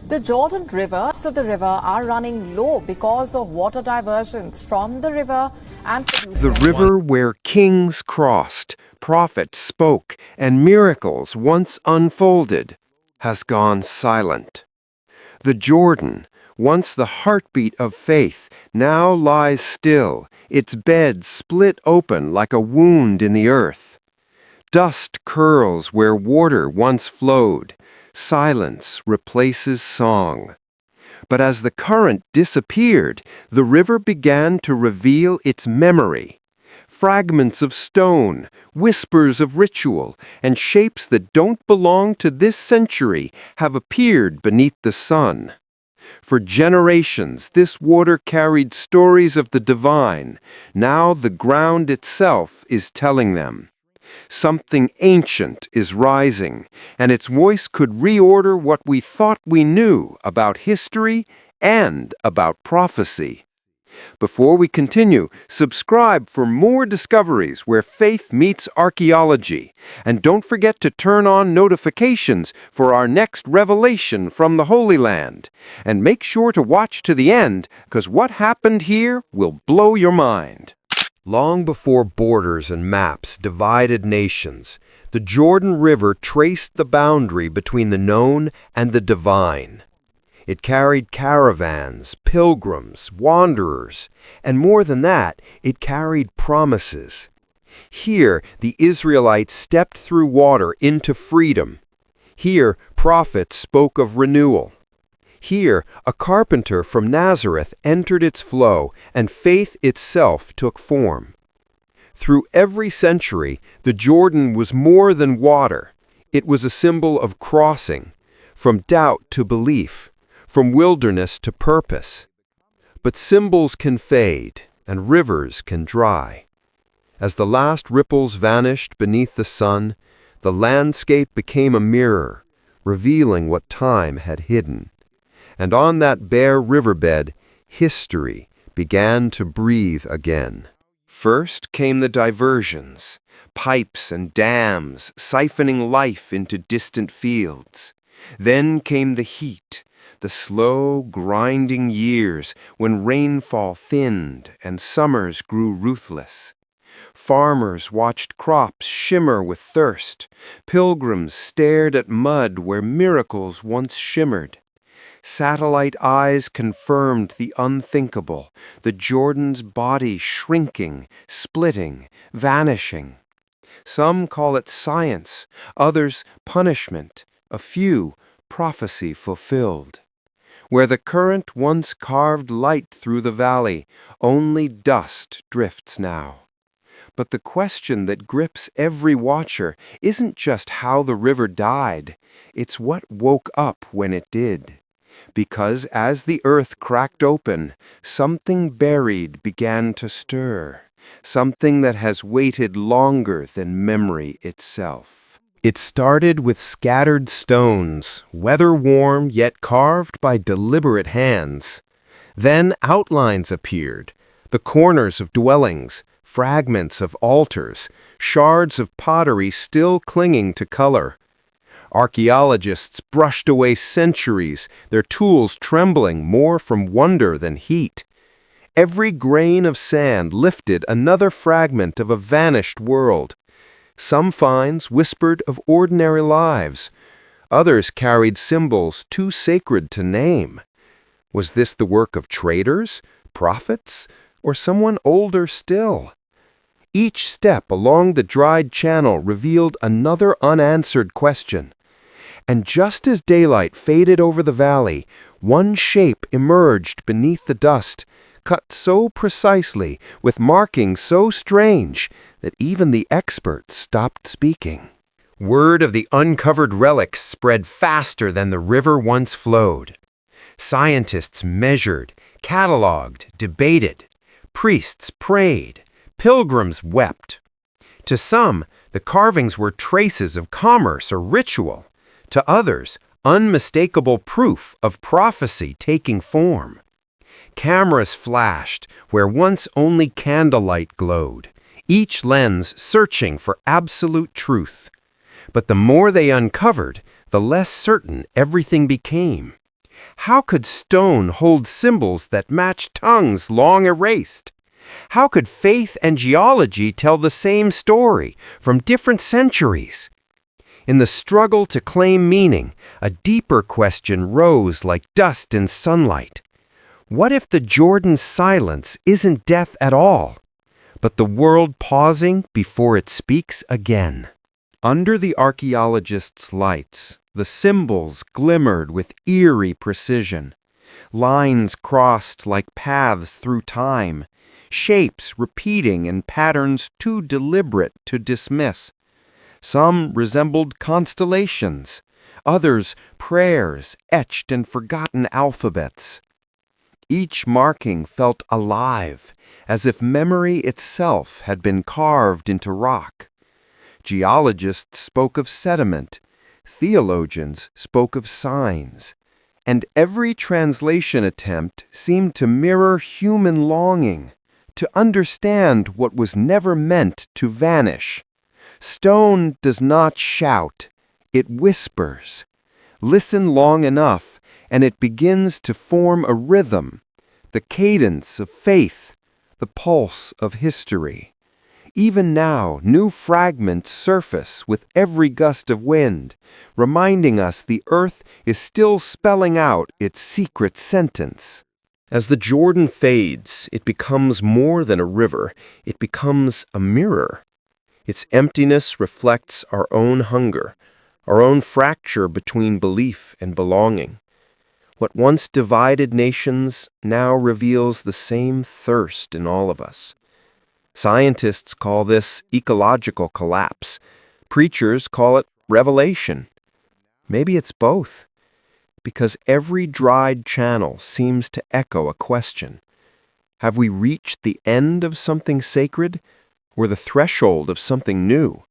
The Jordan rivers of the river are running low because of water diversions from the river and The pollution. river where kings crossed, prophets spoke, and miracles once unfolded, has gone silent. The Jordan, once the heartbeat of faith, now lies still, its bed split open like a wound in the earth. Dust curls where water once flowed. Silence replaces song. But as the current disappeared, the river began to reveal its memory. Fragments of stone, whispers of ritual, and shapes that don't belong to this century have appeared beneath the sun. For generations, this water carried stories of the divine. Now the ground itself is telling them. Something ancient is rising, and its voice could reorder what we thought we knew about history and about prophecy. Before we continue, subscribe for more discoveries where faith meets archaeology. And don't forget to turn on notifications for our next revelation from the Holy Land. And make sure to watch to the end, because what happened here will blow your mind. Long before borders and maps divided nations, the Jordan River traced the boundary between the known and the divine. It carried caravans, pilgrims, wanderers, and more than that, it carried promises. Here, the Israelites stepped through water into freedom. Here, prophets spoke of renewal. Here, a carpenter from Nazareth entered its flow, and faith itself took form. Through every century, the Jordan was more than water. It was a symbol of crossing, from doubt to belief, from wilderness to purpose. But symbols can fade, and rivers can dry. As the last ripples vanished beneath the sun, the landscape became a mirror, revealing what time had hidden. And on that bare riverbed, history began to breathe again. First came the diversions, pipes and dams siphoning life into distant fields. Then came the heat, the slow, grinding years when rainfall thinned and summers grew ruthless. Farmers watched crops shimmer with thirst. Pilgrims stared at mud where miracles once shimmered. Satellite eyes confirmed the unthinkable, the Jordan's body shrinking, splitting, vanishing. Some call it science, others punishment, a few prophecy fulfilled. Where the current once carved light through the valley, only dust drifts now. But the question that grips every watcher isn't just how the river died, it's what woke up when it did. Because as the earth cracked open, something buried began to stir, something that has waited longer than memory itself. It started with scattered stones, weather-worn yet carved by deliberate hands. Then outlines appeared, the corners of dwellings, fragments of altars, shards of pottery still clinging to color. Archaeologists brushed away centuries, their tools trembling more from wonder than heat. Every grain of sand lifted another fragment of a vanished world. Some finds whispered of ordinary lives. Others carried symbols too sacred to name. Was this the work of traders, prophets, or someone older still? Each step along the dried channel revealed another unanswered question. And just as daylight faded over the valley, one shape emerged beneath the dust, cut so precisely, with markings so strange, that even the experts stopped speaking. Word of the uncovered relics spread faster than the river once flowed. Scientists measured, cataloged, debated. Priests prayed. Pilgrims wept. To some, the carvings were traces of commerce or ritual. To others, unmistakable proof of prophecy taking form. Cameras flashed where once only candlelight glowed, each lens searching for absolute truth. But the more they uncovered, the less certain everything became. How could stone hold symbols that match tongues long erased? How could faith and geology tell the same story from different centuries? In the struggle to claim meaning, a deeper question rose like dust in sunlight. What if the Jordan's silence isn't death at all, but the world pausing before it speaks again? Under the archaeologists' lights, the symbols glimmered with eerie precision. Lines crossed like paths through time, shapes repeating in patterns too deliberate to dismiss. Some resembled constellations, others prayers etched in forgotten alphabets. Each marking felt alive, as if memory itself had been carved into rock. Geologists spoke of sediment, theologians spoke of signs, and every translation attempt seemed to mirror human longing, to understand what was never meant to vanish. Stone does not shout, it whispers. Listen long enough, and it begins to form a rhythm, the cadence of faith, the pulse of history. Even now, new fragments surface with every gust of wind, reminding us the earth is still spelling out its secret sentence. As the Jordan fades, it becomes more than a river, it becomes a mirror. Its emptiness reflects our own hunger, our own fracture between belief and belonging. What once divided nations now reveals the same thirst in all of us. Scientists call this ecological collapse. Preachers call it revelation. Maybe it's both, because every dried channel seems to echo a question. Have we reached the end of something sacred, or the threshold of something new?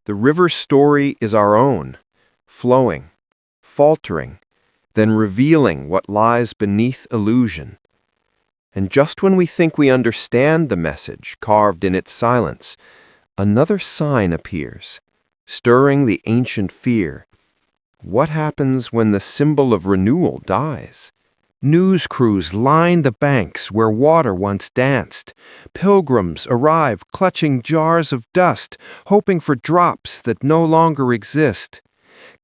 The river's story is our own, flowing, faltering, then revealing what lies beneath illusion. And just when we think we understand the message carved in its silence, another sign appears, stirring the ancient fear. What happens when the symbol of renewal dies? News crews line the banks where water once danced. Pilgrims arrive clutching jars of dust, hoping for drops that no longer exist.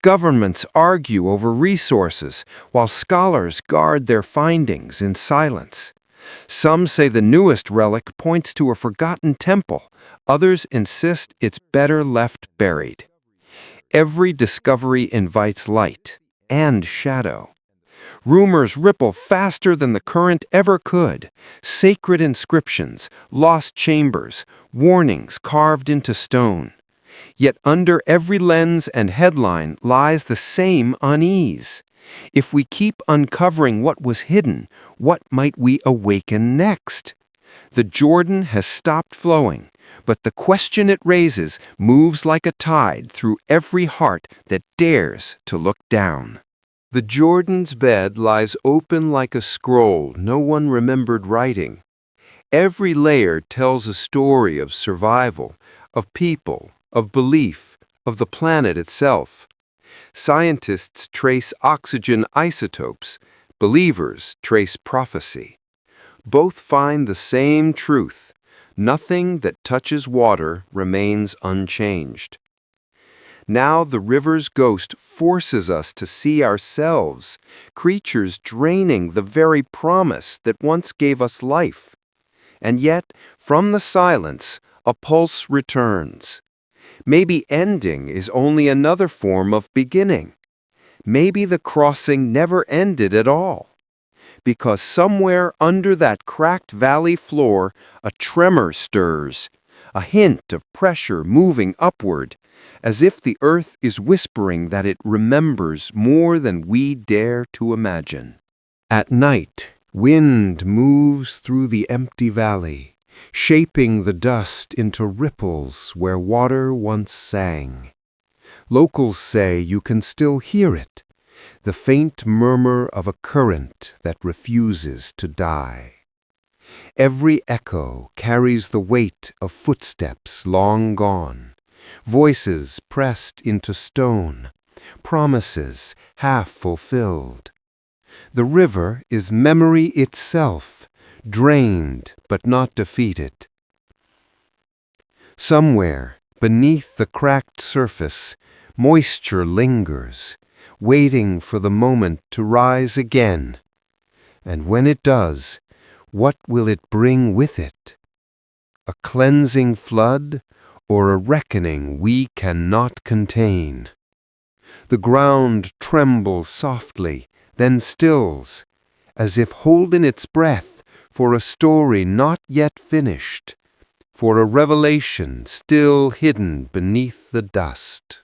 Governments argue over resources, while scholars guard their findings in silence. Some say the newest relic points to a forgotten temple. Others insist it's better left buried. Every discovery invites light and shadow. Rumors ripple faster than the current ever could. Sacred inscriptions, lost chambers, warnings carved into stone. Yet under every lens and headline lies the same unease. If we keep uncovering what was hidden, what might we awaken next? The Jordan has stopped flowing, but the question it raises moves like a tide through every heart that dares to look down. The Jordan's bed lies open like a scroll no one remembered writing. Every layer tells a story of survival, of people, of belief, of the planet itself. Scientists trace oxygen isotopes, believers trace prophecy. Both find the same truth: nothing that touches water remains unchanged. Now the river's ghost forces us to see ourselves, creatures draining the very promise that once gave us life. And yet, from the silence, a pulse returns. Maybe ending is only another form of beginning. Maybe the crossing never ended at all. Because somewhere under that cracked valley floor, a tremor stirs, a hint of pressure moving upward, as if the earth is whispering that it remembers more than we dare to imagine. At night, wind moves through the empty valley, shaping the dust into ripples where water once sang. Locals say you can still hear it, the faint murmur of a current that refuses to die. Every echo carries the weight of footsteps long gone, voices pressed into stone, promises half fulfilled. The river is memory itself, drained but not defeated. Somewhere, beneath the cracked surface, moisture lingers, waiting for the moment to rise again. And when it does, what will it bring with it? A cleansing flood or a reckoning we cannot contain? The ground trembles softly, then stills, as if holding its breath for a story not yet finished, for a revelation still hidden beneath the dust.